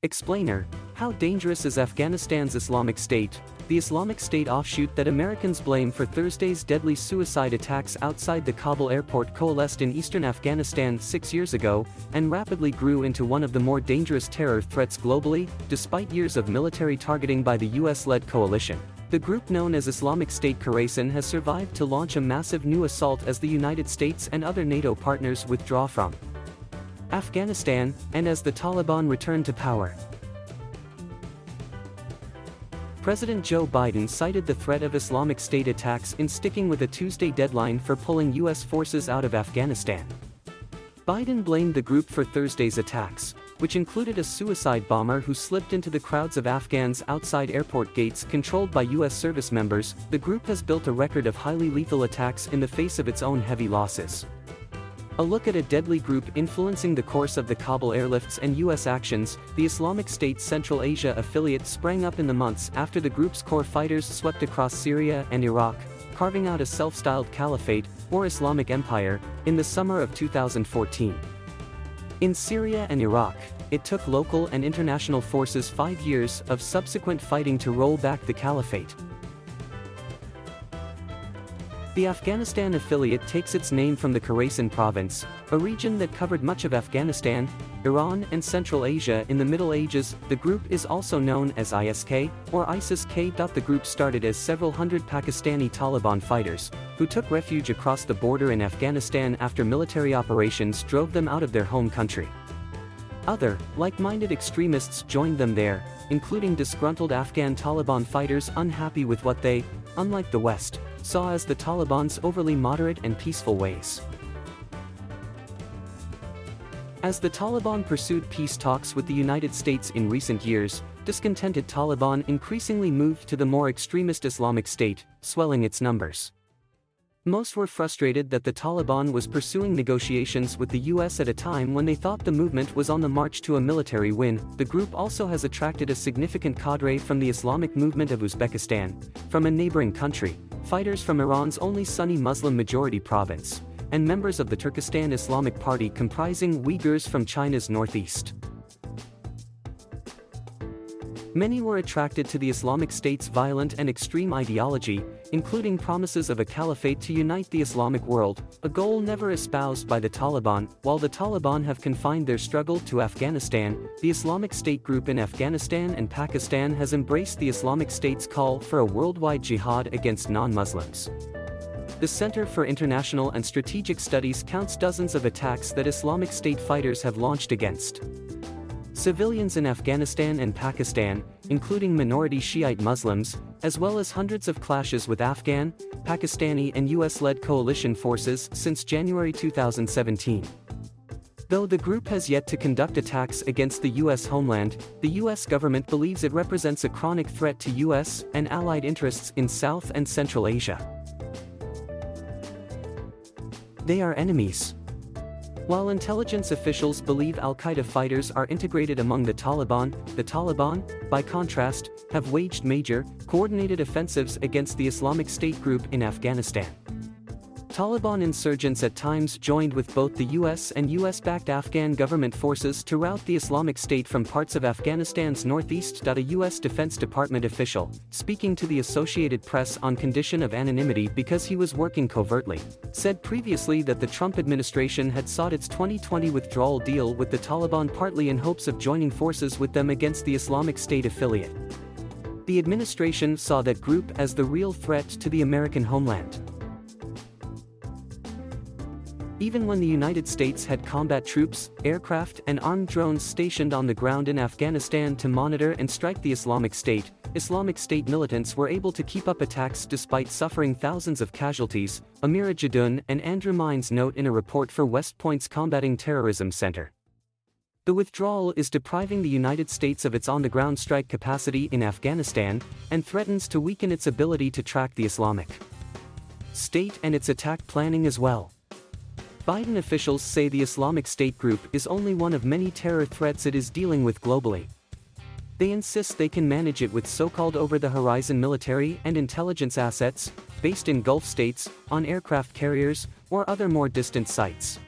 Explainer: how dangerous is Afghanistan's Islamic State, the Islamic State offshoot that Americans blame for Thursday's deadly suicide attacks outside the Kabul airport coalesced in eastern Afghanistan 6 years ago, and rapidly grew into one of the more dangerous terror threats globally, despite years of military targeting by the US-led coalition. The group known as Islamic State Khorasan has survived to launch a massive new assault as the United States and other NATO partners withdraw from Afghanistan, and as the Taliban return to power. President Joe Biden cited the threat of Islamic State attacks in sticking with a Tuesday deadline for pulling U.S. forces out of Afghanistan. Biden blamed the group for Thursday's attacks, which included a suicide bomber who slipped into the crowds of Afghans outside airport gates controlled by U.S. service members. The group has built a record of highly lethal attacks in the face of its own heavy losses. A look at a deadly group influencing the course of the Kabul airlifts and U.S. actions. The Islamic State's Central Asia affiliate sprang up in the months after the group's core fighters swept across Syria and Iraq, carving out a self-styled caliphate, or Islamic Empire, in the summer of 2014. In Syria and Iraq, it took local and international forces 5 years of subsequent fighting to roll back the caliphate. The Afghanistan affiliate takes its name from the Khorasan province, a region that covered much of Afghanistan, Iran and Central Asia in the Middle Ages. The group is also known as ISK, or ISIS-K. The group started as several hundred Pakistani Taliban fighters, who took refuge across the border in Afghanistan after military operations drove them out of their home country. Other, like-minded extremists joined them there, including disgruntled Afghan Taliban fighters unhappy with what they, unlike the West, saw as the Taliban's overly moderate and peaceful ways. As the Taliban pursued peace talks with the United States in recent years, discontented Taliban increasingly moved to the more extremist Islamic State, swelling its numbers. Most were frustrated that the Taliban was pursuing negotiations with the US at a time when they thought the movement was on the march to a military win. The group also has attracted a significant cadre from the Islamic movement of Uzbekistan, from a neighboring country, fighters from Iran's only Sunni Muslim-majority province, and members of the Turkestan Islamic Party comprising Uyghurs from China's northeast. Many were attracted to the Islamic State's violent and extreme ideology, including promises of a caliphate to unite the Islamic world, a goal never espoused by the Taliban. While the Taliban have confined their struggle to Afghanistan, the Islamic State group in Afghanistan and Pakistan has embraced the Islamic State's call for a worldwide jihad against non-Muslims. The Center for International and Strategic Studies counts dozens of attacks that Islamic State fighters have launched against civilians in Afghanistan and Pakistan, including minority Shiite Muslims, as well as hundreds of clashes with Afghan, Pakistani and US-led coalition forces since January 2017. Though the group has yet to conduct attacks against the US homeland, the US government believes it represents a chronic threat to US and allied interests in South and Central Asia. They are enemies. While intelligence officials believe al-Qaeda fighters are integrated among the Taliban, by contrast, have waged major, coordinated offensives against the Islamic State group in Afghanistan. Taliban insurgents at times joined with both the US and US-backed Afghan government forces to rout the Islamic State from parts of Afghanistan's northeast. A US Defense Department official, speaking to the Associated Press on condition of anonymity because he was working covertly, said previously that the Trump administration had sought its 2020 withdrawal deal with the Taliban partly in hopes of joining forces with them against the Islamic State affiliate. The administration saw that group as the real threat to the American homeland. Even when the United States had combat troops, aircraft and armed drones stationed on the ground in Afghanistan to monitor and strike the Islamic State militants were able to keep up attacks despite suffering thousands of casualties, Amira Jadun and Andrew Mines note in a report for West Point's Combating Terrorism Center. The withdrawal is depriving the United States of its on-the-ground strike capacity in Afghanistan and threatens to weaken its ability to track the Islamic State and its attack planning as well. Biden officials say the Islamic State group is only one of many terror threats it is dealing with globally. They insist they can manage it with so-called over-the-horizon military and intelligence assets, based in Gulf states, on aircraft carriers, or other more distant sites.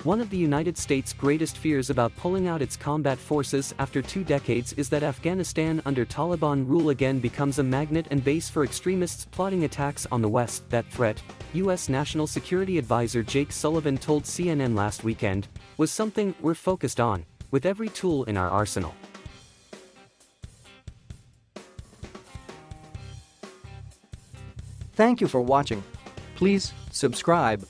One of the United States' greatest fears about pulling out its combat forces after 2 decades is that Afghanistan under Taliban rule again becomes a magnet and base for extremists plotting attacks on the West. That threat, U.S. National Security Advisor Jake Sullivan told CNN last weekend, was something we're focused on, with every tool in our arsenal. Thank you for watching. Please subscribe.